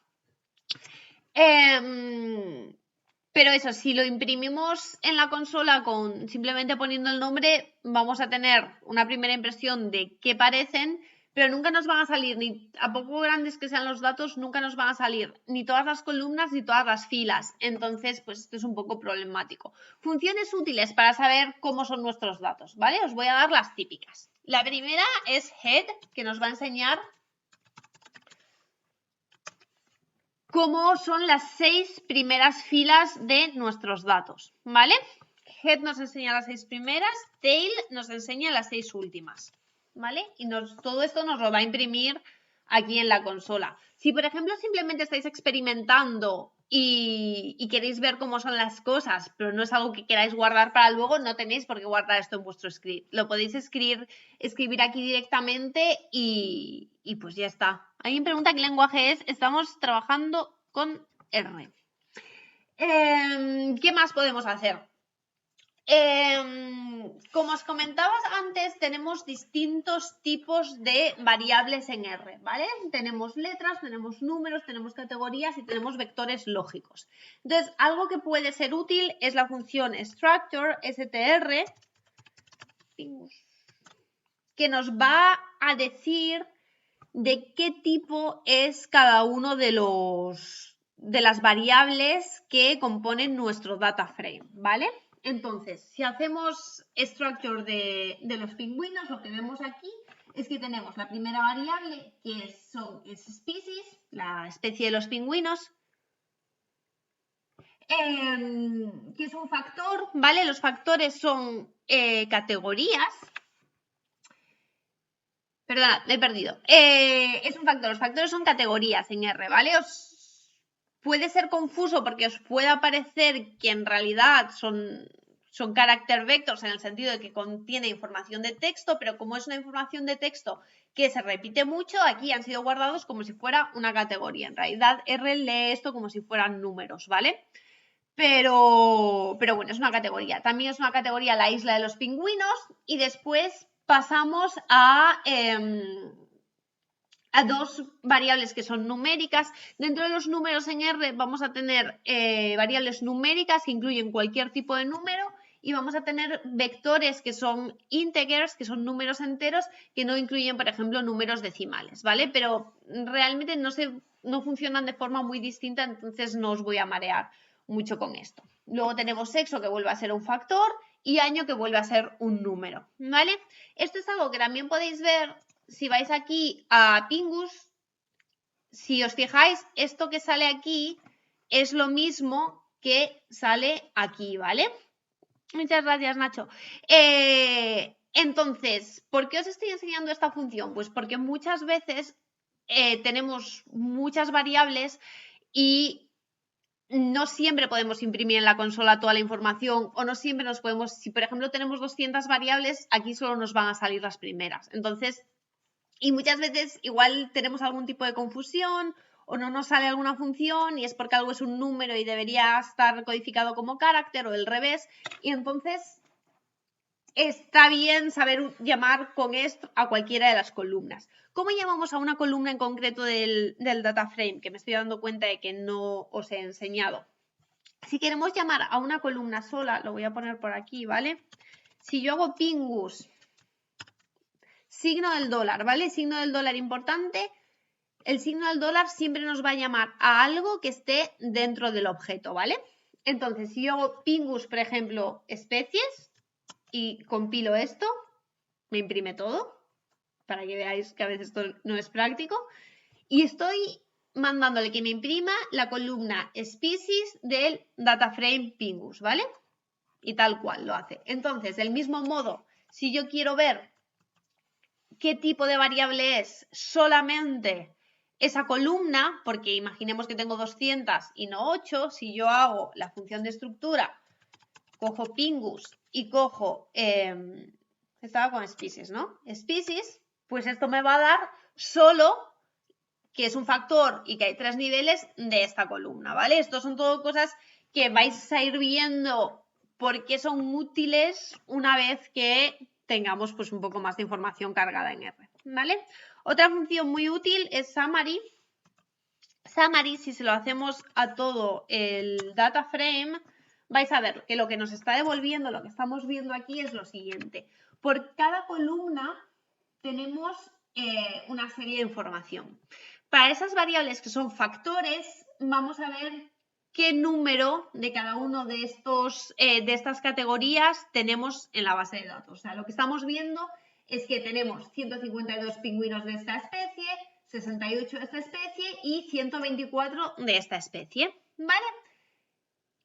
Pero eso, si lo imprimimos en la consola simplemente poniendo el nombre, vamos a tener una primera impresión de qué parecen, pero nunca nos van a salir, ni a poco grandes que sean los datos, nunca nos van a salir ni todas las columnas ni todas las filas. Entonces, pues esto es un poco problemático. Funciones útiles para saber cómo son nuestros datos, ¿vale? Os voy a dar las típicas. La primera es head, que nos va a enseñar cómo son las 6 primeras filas de nuestros datos, ¿vale? Head nos enseña las 6 primeras, tail nos enseña las 6 últimas, ¿vale? Y todo esto nos lo va a imprimir aquí en la consola. Si, por ejemplo, simplemente estáis experimentando y queréis ver cómo son las cosas, pero no es algo que queráis guardar para luego, no tenéis por qué guardar esto en vuestro script. Lo podéis escribir aquí directamente y pues ya está. Alguien pregunta qué lenguaje es. Estamos trabajando con R. ¿Qué más podemos hacer? Como os comentaba antes, tenemos distintos tipos de variables en R, ¿vale? Tenemos letras, tenemos números, tenemos categorías y tenemos vectores lógicos. Entonces, algo que puede ser útil es la función structure, str, que nos va a decir de qué tipo es cada uno de las variables que componen nuestro data frame, ¿vale? Entonces, si hacemos structure de los pingüinos, lo que vemos aquí es que tenemos la primera variable, que es species, la especie de los pingüinos, que es un factor, ¿vale? Los factores son categorías. Perdona, me he perdido. Es un factor, los factores son categorías en R, ¿vale? Puede ser confuso porque os pueda parecer que en realidad son character vectors en el sentido de que contiene información de texto, pero como es una información de texto que se repite mucho, aquí han sido guardados como si fuera una categoría. En realidad R lee esto como si fueran números, ¿vale? Pero bueno, es una categoría. También es una categoría la isla de los pingüinos y después pasamos a dos variables que son numéricas. Dentro de los números en R vamos a tener variables numéricas que incluyen cualquier tipo de número y vamos a tener vectores que son integers, que son números enteros, que no incluyen, por ejemplo, números decimales, ¿vale? Pero realmente no funcionan de forma muy distinta, entonces no os voy a marear mucho con esto. Luego tenemos sexo, que vuelve a ser un factor, y año, que vuelve a ser un número, ¿vale? Esto es algo que también podéis ver si vais aquí a Pingus. Si os fijáis, esto que sale aquí es lo mismo que sale aquí, ¿vale? Muchas gracias, Nacho. Entonces, ¿por qué os estoy enseñando esta función? Pues porque muchas veces tenemos muchas variables y no siempre podemos imprimir en la consola toda la información o no siempre nos podemos, si por ejemplo tenemos 200 variables, aquí solo nos van a salir las primeras. Entonces, y muchas veces igual tenemos algún tipo de confusión o no nos sale alguna función y es porque algo es un número y debería estar codificado como carácter o el revés. Y entonces está bien saber llamar con esto a cualquiera de las columnas. ¿Cómo llamamos a una columna en concreto del data frame? Que me estoy dando cuenta de que no os he enseñado. Si queremos llamar a una columna sola, lo voy a poner por aquí, ¿vale? Si yo hago pingus, signo del dólar, ¿vale? Signo del dólar importante. El signo del dólar siempre nos va a llamar a algo que esté dentro del objeto, ¿vale? Entonces, si yo hago pingus, por ejemplo, especies, y compilo esto, me imprime todo, para que veáis que a veces esto no es práctico, y estoy mandándole que me imprima la columna species del data frame pingus, ¿vale? Y tal cual lo hace. Entonces, del mismo modo, si yo quiero ver qué tipo de variable es solamente esa columna, porque imaginemos que tengo 200 y no 8, si yo hago la función de estructura, cojo pingus y cojo, estaba con species, ¿no? Species, pues esto me va a dar solo que es un factor y que hay 3 niveles de esta columna, ¿vale? Estos son todo cosas que vais a ir viendo por qué son útiles una vez que tengamos pues un poco más de información cargada en R, ¿vale? Otra función muy útil es summary. Summary, si se lo hacemos a todo el data frame, vais a ver que lo que nos está devolviendo, lo que estamos viendo aquí es lo siguiente. Por cada columna tenemos una serie de información. Para esas variables que son factores, vamos a ver qué número de cada uno de estas categorías tenemos en la base de datos. O sea, lo que estamos viendo es que tenemos 152 pingüinos de esta especie, 68 de esta especie y 124 de esta especie, ¿vale?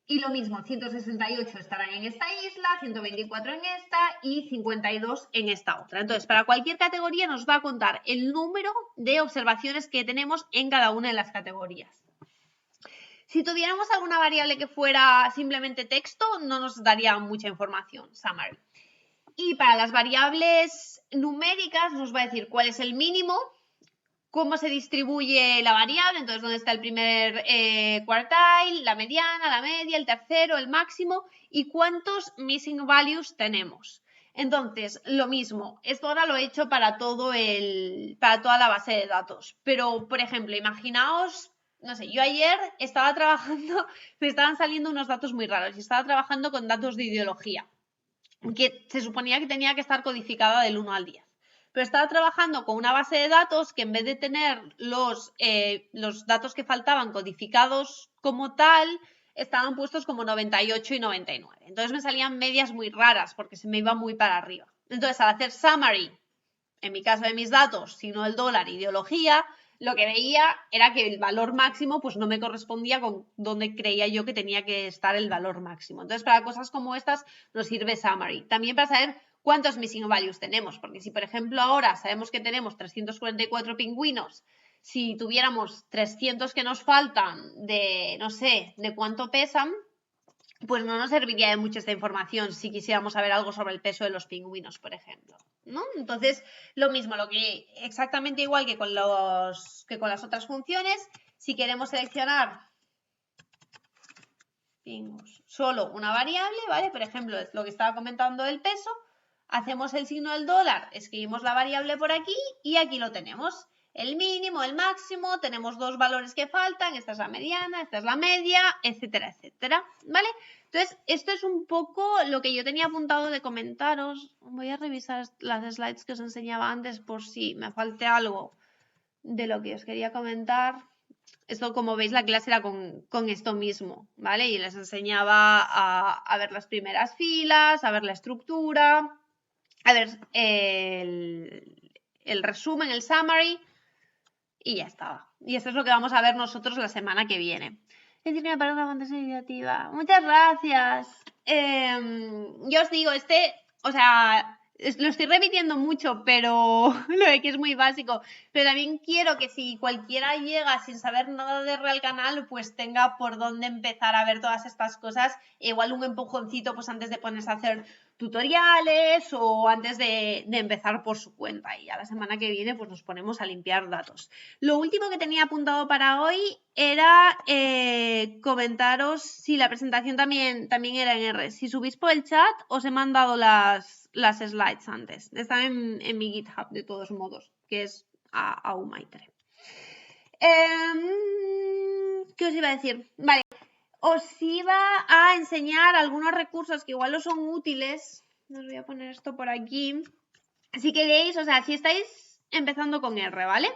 Y lo mismo, 168 estarán en esta isla, 124 en esta y 52 en esta otra. Entonces, para cualquier categoría nos va a contar el número de observaciones que tenemos en cada una de las categorías. Si tuviéramos alguna variable que fuera simplemente texto, no nos daría mucha información, summary. Y para las variables numéricas nos va a decir cuál es el mínimo, cómo se distribuye la variable, entonces dónde está el primer quartile, la mediana, la media, el tercero, el máximo y cuántos missing values tenemos. Entonces, lo mismo, esto ahora lo he hecho para toda la base de datos, pero por ejemplo, imaginaos, no sé, yo ayer estaba trabajando, me estaban saliendo unos datos muy raros y estaba trabajando con datos de ideología, que se suponía que tenía que estar codificada del 1 al 10. Pero estaba trabajando con una base de datos que en vez de tener los datos que faltaban codificados como tal, estaban puestos como 98 y 99. Entonces me salían medias muy raras porque se me iba muy para arriba. Entonces al hacer summary, en mi caso de mis datos, sino el dólar ideología, lo que veía era que el valor máximo pues no me correspondía con donde creía yo que tenía que estar el valor máximo. Entonces para cosas como estas nos sirve summary. También para saber cuántos missing values tenemos, porque si por ejemplo ahora sabemos que tenemos 344 pingüinos, si tuviéramos 300 que nos faltan de, no sé, de cuánto pesan, pues no nos serviría de mucho esta información si quisiéramos saber algo sobre el peso de los pingüinos, por ejemplo, ¿no? Entonces, lo mismo, exactamente igual que con las otras funciones, si queremos seleccionar solo una variable, ¿vale? Por ejemplo, es lo que estaba comentando del peso, hacemos el signo del dólar, escribimos la variable por aquí y aquí lo tenemos. El mínimo, el máximo, tenemos dos valores que faltan, esta es la mediana, esta es la media, etcétera, etcétera, ¿vale? Entonces, esto es un poco lo que yo tenía apuntado de comentaros. Voy a revisar las slides que os enseñaba antes por si me falte algo de lo que os quería comentar. Esto, como veis, la clase era con esto mismo, ¿vale? Y les enseñaba a ver las primeras filas, a ver la estructura, a ver el resumen, el summary, y ya estaba. Y esto es lo que vamos a ver nosotros la semana que viene. Decirme para una fantasía iniciativa. Muchas gracias. Yo os digo, o sea, lo estoy repitiendo mucho, pero lo de que es muy básico. Pero también quiero que si cualquiera llega sin saber nada de Real Canal, pues tenga por dónde empezar a ver todas estas cosas. Igual un empujoncito, pues antes de ponerse a hacer tutoriales o antes de empezar por su cuenta. Y a la semana que viene, pues nos ponemos a limpiar datos. Lo último que tenía apuntado para hoy era comentaros si la presentación también era en R. Si subís por el chat, os he mandado las slides antes. Están en mi GitHub, de todos modos, que es a Umaitre. ¿Qué os iba a decir? Vale, os iba a enseñar algunos recursos que igual os son útiles. Os voy a poner esto por aquí. Si queréis, o sea, si estáis empezando con R, ¿vale?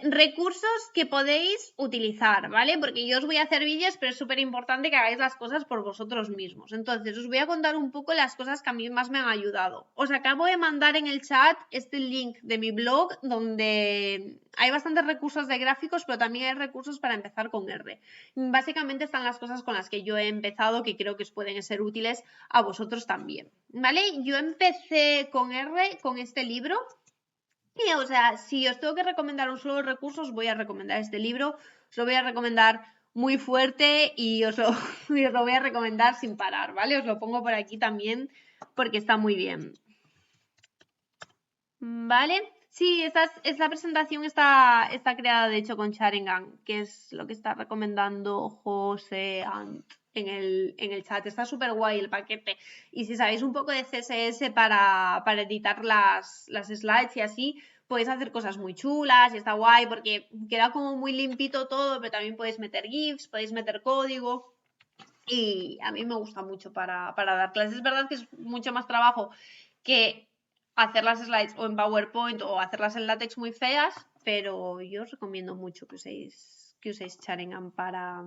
Recursos que podéis utilizar, ¿vale? Porque yo os voy a hacer vídeos, pero es súper importante que hagáis las cosas por vosotros mismos. Entonces, os voy a contar un poco las cosas que a mí más me han ayudado. Os acabo de mandar en el chat este link de mi blog, donde hay bastantes recursos de gráficos, pero también hay recursos para empezar con R. Básicamente están las cosas con las que yo he empezado, que creo que os pueden ser útiles a vosotros también, ¿vale? Yo empecé con R, con este libro. Y, o sea, si os tengo que recomendar un solo recurso, os voy a recomendar este libro, os lo voy a recomendar muy fuerte y os lo voy a recomendar sin parar, ¿vale? Os lo pongo por aquí también porque está muy bien. ¿Vale? Sí, esta presentación está creada, de hecho, con Sharingan, que es lo que está recomendando José Ant en el chat. Está súper guay el paquete. Y si sabéis un poco de CSS para editar las slides y así, podéis hacer cosas muy chulas y está guay porque queda como muy limpito todo, pero también podéis meter GIFs, podéis meter código. Y a mí me gusta mucho para dar clases. Es verdad que es mucho más trabajo que hacer las slides o en PowerPoint o hacerlas en látex muy feas, pero yo os recomiendo mucho que uséis Sharingan para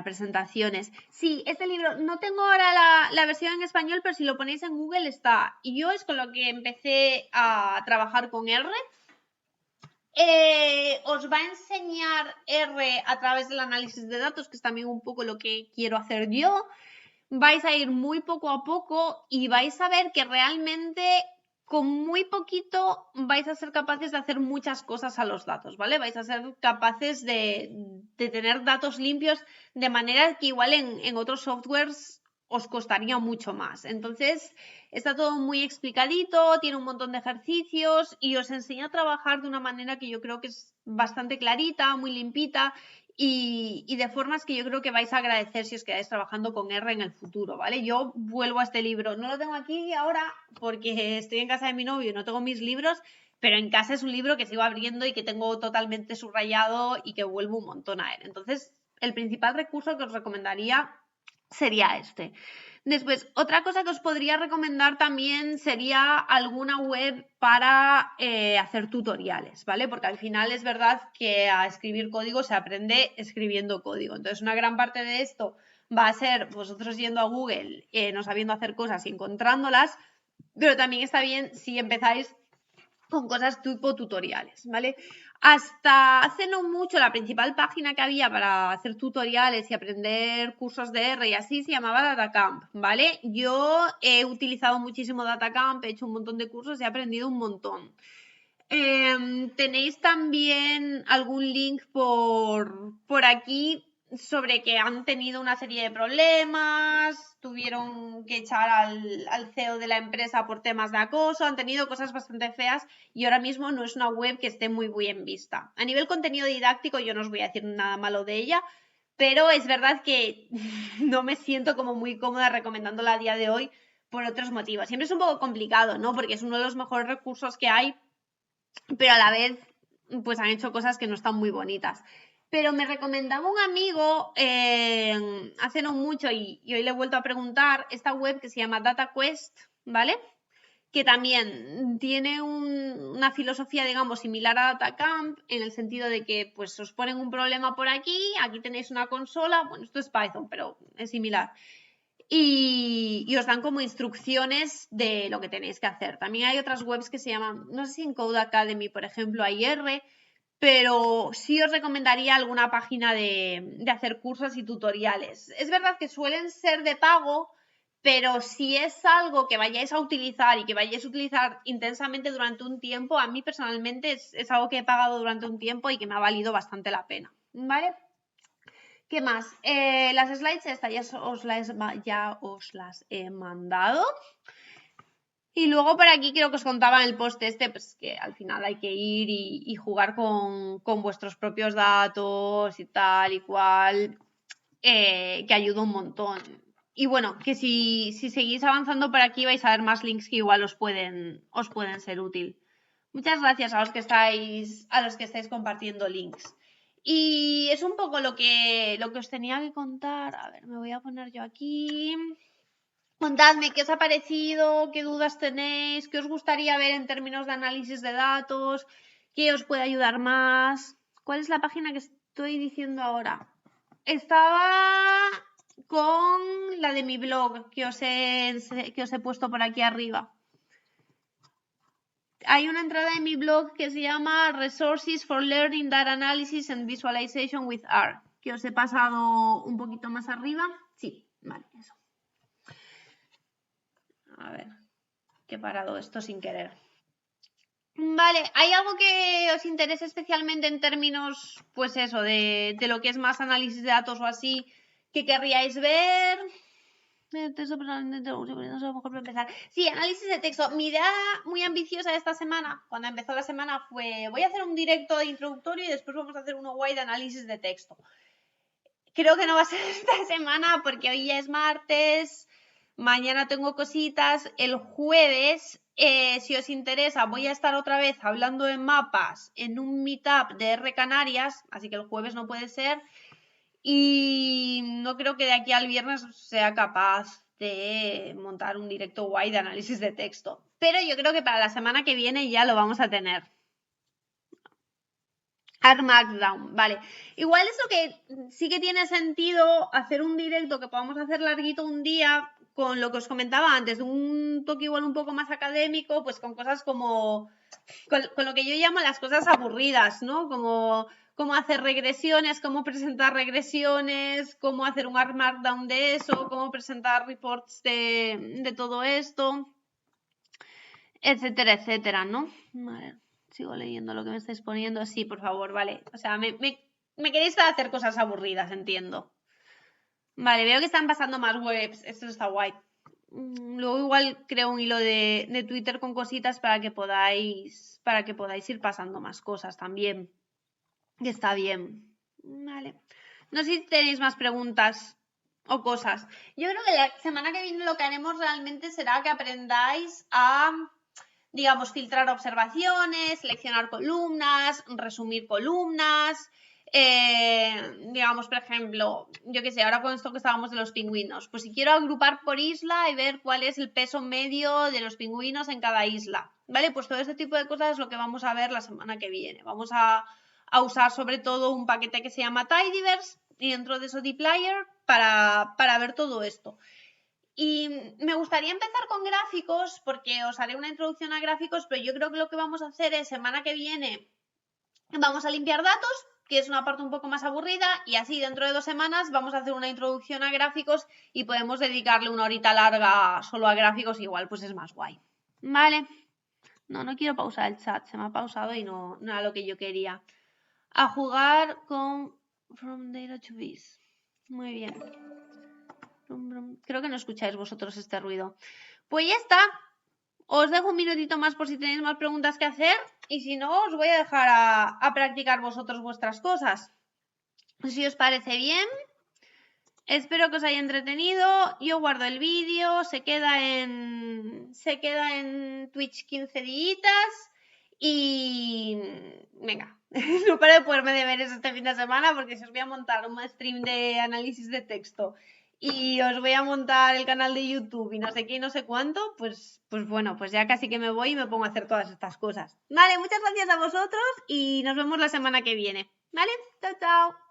presentaciones. Sí, este libro, no tengo ahora la versión en español, pero si lo ponéis en Google está. Y yo es con lo que empecé a trabajar con R. Os va a enseñar R a través del análisis de datos, que es también un poco lo que quiero hacer yo. Vais a ir muy poco a poco y vais a ver que realmente con muy poquito vais a ser capaces de hacer muchas cosas a los datos, ¿vale? Vais a ser capaces de tener datos limpios de manera que igual en otros softwares os costaría mucho más. Entonces, está todo muy explicadito, tiene un montón de ejercicios y os enseña a trabajar de una manera que yo creo que es bastante clarita, muy limpita y de formas que yo creo que vais a agradecer si os quedáis trabajando con R en el futuro, ¿vale? Yo vuelvo a este libro, no lo tengo aquí ahora porque estoy en casa de mi novio y no tengo mis libros, pero en casa es un libro que sigo abriendo y que tengo totalmente subrayado y que vuelvo un montón a él. Entonces, el principal recurso que os recomendaría sería este. Después, otra cosa que os podría recomendar también sería alguna web para hacer tutoriales, ¿vale? Porque al final es verdad que a escribir código se aprende escribiendo código. Entonces, una gran parte de esto va a ser vosotros yendo a Google, no sabiendo hacer cosas y encontrándolas, pero también está bien si empezáis con cosas tipo tutoriales, ¿vale? Hasta hace no mucho la principal página que había para hacer tutoriales y aprender cursos de R y así se llamaba Datacamp, ¿vale? Yo he utilizado muchísimo Datacamp, he hecho un montón de cursos y he aprendido un montón. Tenéis también algún link por aquí sobre que han tenido una serie de problemas, tuvieron que echar al CEO de la empresa por temas de acoso, han tenido cosas bastante feas y ahora mismo no es una web que esté muy bien vista. A nivel contenido didáctico yo no os voy a decir nada malo de ella, pero es verdad que no me siento como muy cómoda recomendándola a día de hoy por otros motivos. Siempre es un poco complicado, ¿no? Porque es uno de los mejores recursos que hay, pero a la vez pues han hecho cosas que no están muy bonitas. Pero me recomendaba un amigo hace no mucho y hoy le he vuelto a preguntar esta web que se llama DataQuest, ¿vale? Que también tiene una filosofía, digamos, similar a Datacamp, en el sentido de que pues os ponen un problema por aquí tenéis una consola, bueno, esto es Python, pero es similar. Y os dan como instrucciones de lo que tenéis que hacer. También hay otras webs que se llaman, no sé si en Code Academy, por ejemplo, hay R, pero sí os recomendaría alguna página de hacer cursos y tutoriales. Es verdad que suelen ser de pago, pero si es algo que vayáis a utilizar y que vayáis a utilizar intensamente durante un tiempo, a mí personalmente es algo que he pagado durante un tiempo y que me ha valido bastante la pena, ¿vale? ¿Qué más? Las slides estas ya os las he mandado. Y luego por aquí creo que os contaba en el post pues que al final hay que ir y jugar con vuestros propios datos y tal y cual, que ayuda un montón. Y bueno, que si seguís avanzando por aquí vais a ver más links que igual os pueden ser útil. Muchas gracias a los que estáis compartiendo links. Y es un poco lo que os tenía que contar. A ver, me voy a poner yo aquí. Contadme qué os ha parecido, qué dudas tenéis, qué os gustaría ver en términos de análisis de datos, qué os puede ayudar más. ¿Cuál es la página que estoy diciendo ahora? Estaba con la de mi blog que os he puesto por aquí arriba. Hay una entrada en mi blog que se llama Resources for Learning Data Analysis and Visualization with R, que os he pasado un poquito más arriba. Sí, vale, eso. A ver, que he parado esto sin querer. Vale, ¿hay algo que os interese especialmente en términos, pues eso, de lo que es más análisis de datos o así, que querríais ver? Texto personalmente, no sé, a lo mejor para empezar. Sí, análisis de texto. Mi idea muy ambiciosa de esta semana, cuando empezó la semana, fue voy a hacer un directo de introductorio y después vamos a hacer uno guay de análisis de texto. Creo que no va a ser esta semana porque hoy ya es martes, mañana tengo cositas, el jueves, si os interesa, voy a estar otra vez hablando de mapas en un meetup de R Canarias, así que el jueves no puede ser. Y no creo que de aquí al viernes sea capaz de montar un directo guay de análisis de texto. Pero yo creo que para la semana que viene ya lo vamos a tener. R Markdown, vale. Igual eso que sí que tiene sentido hacer un directo que podamos hacer larguito un día con lo que os comentaba antes, de un toque igual un poco más académico, pues con cosas como, con lo que yo llamo las cosas aburridas, ¿no? Como cómo hacer regresiones, cómo presentar regresiones, cómo hacer un R Markdown de eso, cómo presentar reports de todo esto. etcétera, etcétera, ¿no? Vale, sigo leyendo lo que me estáis poniendo. Sí, por favor, vale. O sea, me queréis para hacer cosas aburridas, entiendo. Vale, veo que están pasando más webs. Esto está guay. Luego igual creo un hilo de Twitter con cositas para que podáis ir pasando más cosas también. Que está bien. Vale. No sé si tenéis más preguntas o cosas. Yo creo que la semana que viene lo que haremos realmente será que aprendáis a, digamos, filtrar observaciones, seleccionar columnas, resumir columnas. Digamos, por ejemplo, yo qué sé, ahora con esto que estábamos de los pingüinos, pues si quiero agrupar por isla y ver cuál es el peso medio de los pingüinos en cada isla, ¿vale? Pues todo este tipo de cosas es lo que vamos a ver la semana que viene. Vamos a usar sobre todo un paquete que se llama Tidyverse y dentro de eso dplyr para ver todo esto. Y me gustaría empezar con gráficos porque os haré una introducción a gráficos, pero yo creo que lo que vamos a hacer es semana que viene vamos a limpiar datos, que es una parte un poco más aburrida, y así dentro de 2 semanas vamos a hacer una introducción a gráficos y podemos dedicarle una horita larga solo a gráficos, igual pues es más guay. Vale. No quiero pausar el chat, se me ha pausado y no era lo que yo quería. A jugar con From Data to Biz. Muy bien. Creo que no escucháis vosotros este ruido. Pues ya está. Os dejo un minutito más por si tenéis más preguntas que hacer y si no os voy a dejar a practicar vosotros vuestras cosas. Si os parece bien, espero que os haya entretenido. Yo guardo el vídeo, se queda en Twitch 15 días y venga, no paro de ponerme deberes este fin de semana porque si os voy a montar un stream de análisis de texto y os voy a montar el canal de YouTube y no sé qué y no sé cuánto, pues bueno, pues ya casi que me voy y me pongo a hacer todas estas cosas. Vale, muchas gracias a vosotros y nos vemos la semana que viene. ¿Vale? Chao, chao.